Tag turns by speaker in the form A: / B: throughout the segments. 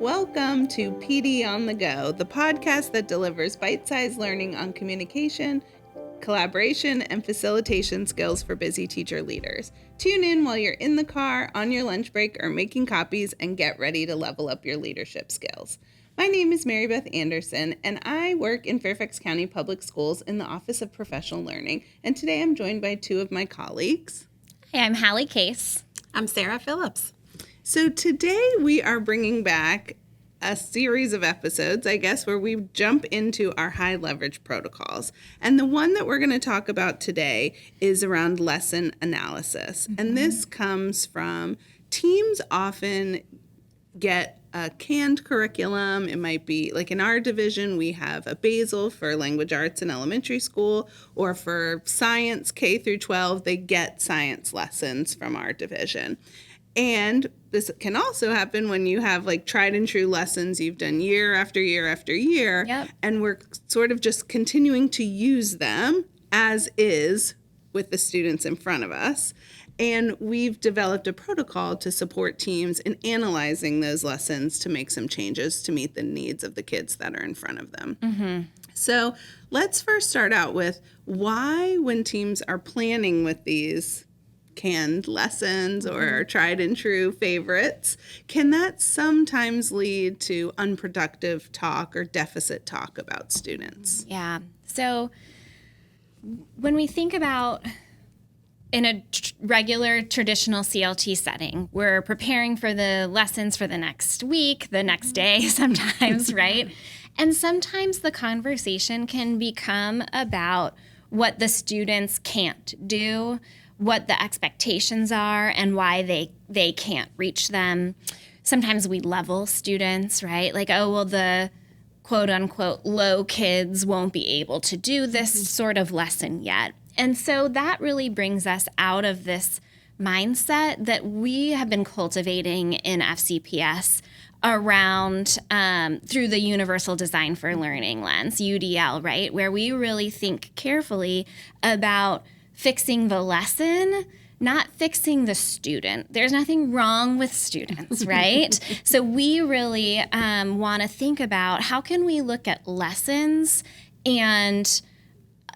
A: Welcome to PD on the Go, the podcast that delivers bite-sized learning on communication, collaboration, and facilitation skills for busy teacher leaders. Tune in while you're in the car, on your lunch break, or making copies, and get ready to level up your leadership skills. My name is Mary Beth Anderson, and I work in Fairfax County Public Schools in the Office of Professional Learning, and today I'm joined by two of my colleagues.
B: Hi, I'm Hallie Case.
C: I'm Sarah Phillips.
A: So today we are bringing back a series of episodes, I guess, where we jump into our high leverage protocols. And the one that we're going to talk about today is around lesson analysis. Mm-hmm. And this comes from teams often get a canned curriculum. It might be like in our division, we have a BASIL for language arts in elementary school, or for science K through 12, they get science lessons from our division. And this can also happen when you have like tried and true lessons you've done year after year after year.
B: Yep.
A: And we're sort of just continuing to use them as is with the students in front of us. And we've developed a protocol to support teams in analyzing those lessons to make some changes to meet the needs of the kids that are in front of them. Mm-hmm. So let's first start out with why, when teams are planning with these canned lessons or tried and true favorites, can that sometimes lead to unproductive talk or deficit talk about students?
B: Yeah. So when we think about in a regular traditional CLT setting, we're preparing for the lessons for the next week, the next day sometimes, right? And sometimes the conversation can become about what the students can't do, what the expectations are, and why they can't reach them. Sometimes we level students, right? Like, oh, well, the quote unquote low kids won't be able to do this sort of lesson yet. And so that really brings us out of this mindset that we have been cultivating in FCPS around through the Universal Design for Learning lens, UDL, right? Where we really think carefully about fixing the lesson, not fixing the student. There's nothing wrong with students, right? So we really want to think about how can we look at lessons and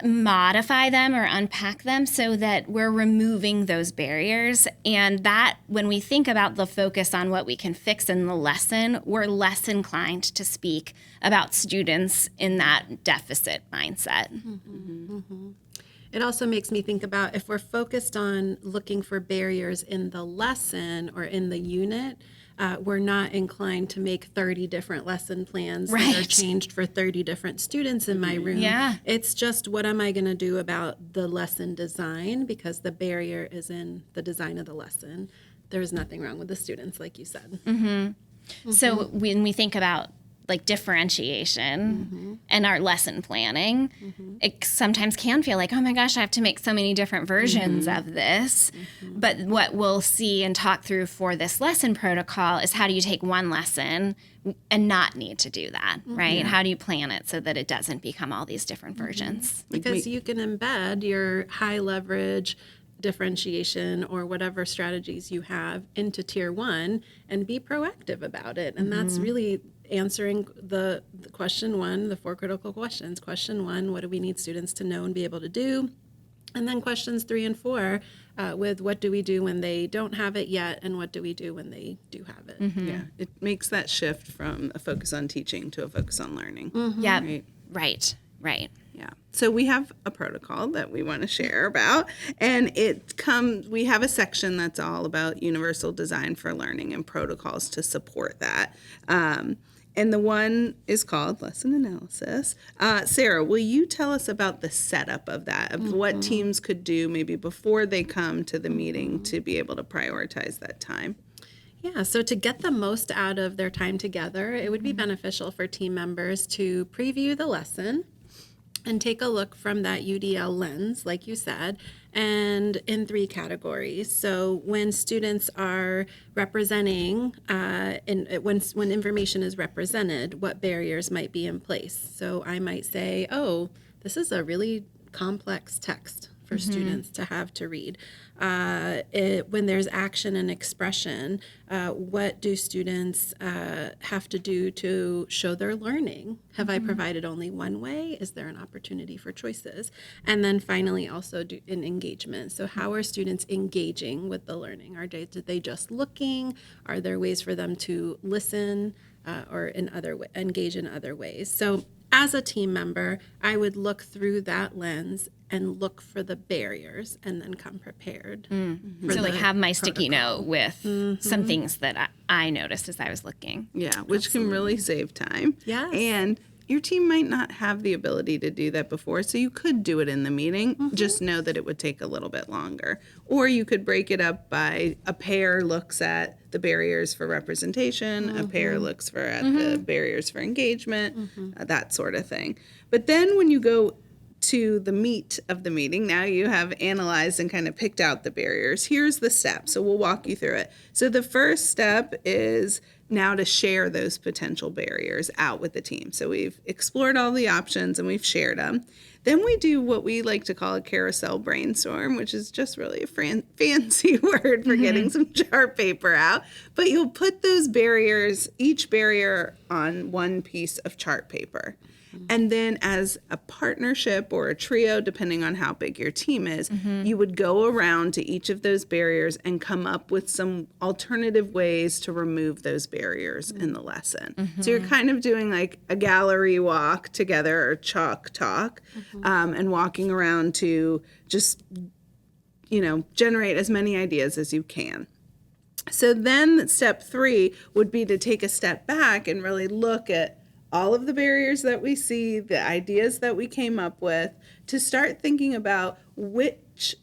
B: modify them or unpack them so that we're removing those barriers. And that when we think about the focus on what we can fix in the lesson, we're less inclined to speak about students in that deficit mindset.
C: Mm-hmm. Mm-hmm. It also makes me think about if we're focused on looking for barriers in the lesson or in the unit, we're not inclined to make 30 different lesson plans that are changed for 30 different students in my room.
B: Yeah.
C: It's just what am I going to do about the lesson design, because the barrier is in the design of the lesson. There's nothing wrong with the students, like you said.
B: Mm-hmm. Mm-hmm. So when we think about like differentiation and our lesson planning, it sometimes can feel like, oh my gosh, I have to make so many different versions of this. But what we'll see and talk through for this lesson protocol is how do you take one lesson and not need to do that, right? Yeah. How do you plan it so that it doesn't become all these different versions?
C: Because you can embed your high leverage differentiation or whatever strategies you have into tier one and be proactive about it. And that's really answering the question one, the four critical questions. Question one, what do we need students to know and be able to do? And then questions 3 and 4 with what do we do when they don't have it yet, and what do we do when they do have it?
A: Yeah, it makes that shift from a focus on teaching to a focus on learning.
B: Yeah, right.
A: Yeah. So we have a protocol that we want to share about, and we have a section that's all about universal design for learning and protocols to support that. And the one is called lesson analysis. Sarah, will you tell us about the setup of that, of what teams could do maybe before they come to the meeting to be able to prioritize that time?
C: Yeah, so to get the most out of their time together, it would be beneficial for team members to preview the lesson and take a look from that UDL lens, like you said, and in 3 categories. So when students are representing, when information is represented, what barriers might be in place. So I might say, oh, this is a really complex text for students to have to read. When there's action and expression, what do students have to do to show their learning? Have I provided only one way? Is there an opportunity for choices? And then finally also in engagement. So how are students engaging with the learning? Are they just looking? Are there ways for them to listen or engage in other ways? So as a team member, I would look through that lens and look for the barriers and then come prepared.
B: So like have my sticky note with some things that I noticed as I was looking.
A: Yeah, which can really save time.
C: Yes.
A: And your team might not have the ability to do that before, so you could do it in the meeting. Just know that it would take a little bit longer. Or you could break it up by a pair looks at the barriers for representation, a pair looks at the barriers for engagement, that sort of thing. But then when you go to the meat of the meeting, now you have analyzed and kind of picked out the barriers. Here's the step. So we'll walk you through it. So the first step is now to share those potential barriers out with the team. So we've explored all the options and we've shared them. Then we do what we like to call a carousel brainstorm, which is just really a fancy word for getting some chart paper out. But you'll put those barriers, each barrier, on one piece of chart paper. And then as a partnership or a trio, depending on how big your team is, you would go around to each of those barriers and come up with some alternative ways to remove those barriers in the lesson. So you're kind of doing like a gallery walk together or chalk talk and walking around to just, generate as many ideas as you can. So then step 3 would be to take a step back and really look at all of the barriers that we see, the ideas that we came up with, to start thinking about which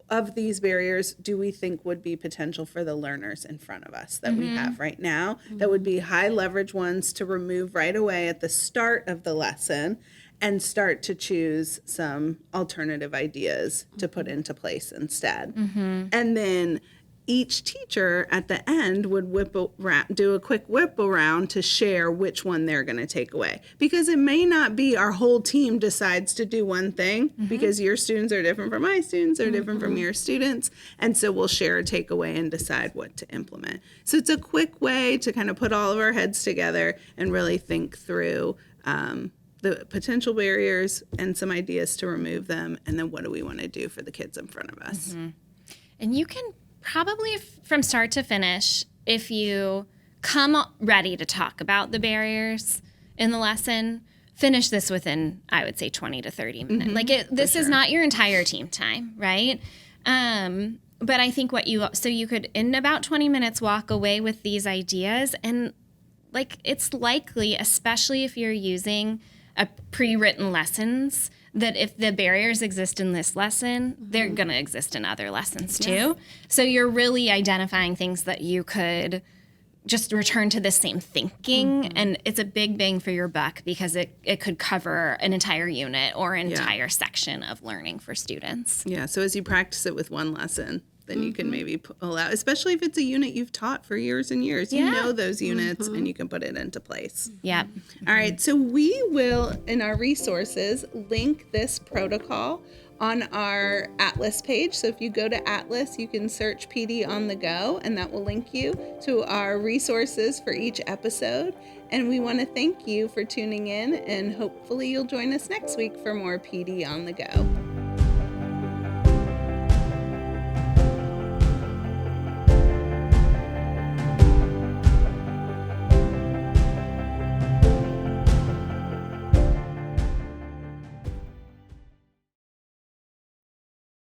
A: of these barriers do we think would be potential for the learners in front of us that we have right now, that would be high leverage ones to remove right away at the start of the lesson and start to choose some alternative ideas to put into place instead. And then each teacher at the end would do a quick whip around to share which one they're going to take away. Because it may not be our whole team decides to do one thing, because your students are different from my students, are different from your students. And so we'll share a takeaway and decide what to implement. So it's a quick way to kind of put all of our heads together and really think through the potential barriers and some ideas to remove them. And then what do we want to do for the kids in front of us?
B: And you can probably from start to finish, if you come ready to talk about the barriers in the lesson, finish this within, I would say, 20 to 30 minutes. This is not your entire team time, right? But I think you could, in about 20 minutes, walk away with these ideas. And it's likely, especially if you're using a pre-written lessons, that if the barriers exist in this lesson, they're going to exist in other lessons too. So you're really identifying things that you could just return to the same thinking. And it's a big bang for your buck because it could cover an entire unit or an entire section of learning for students.
A: Yeah, so as you practice it with one lesson, then you can maybe pull out, especially if it's a unit you've taught for years and years. You know those units and you can put it into place.
B: Yep.
A: All right, so we will, in our resources, link this protocol on our Atlas page. So if you go to Atlas, you can search PD on the go, and that will link you to our resources for each episode. And we want to thank you for tuning in, and hopefully you'll join us next week for more PD on the go.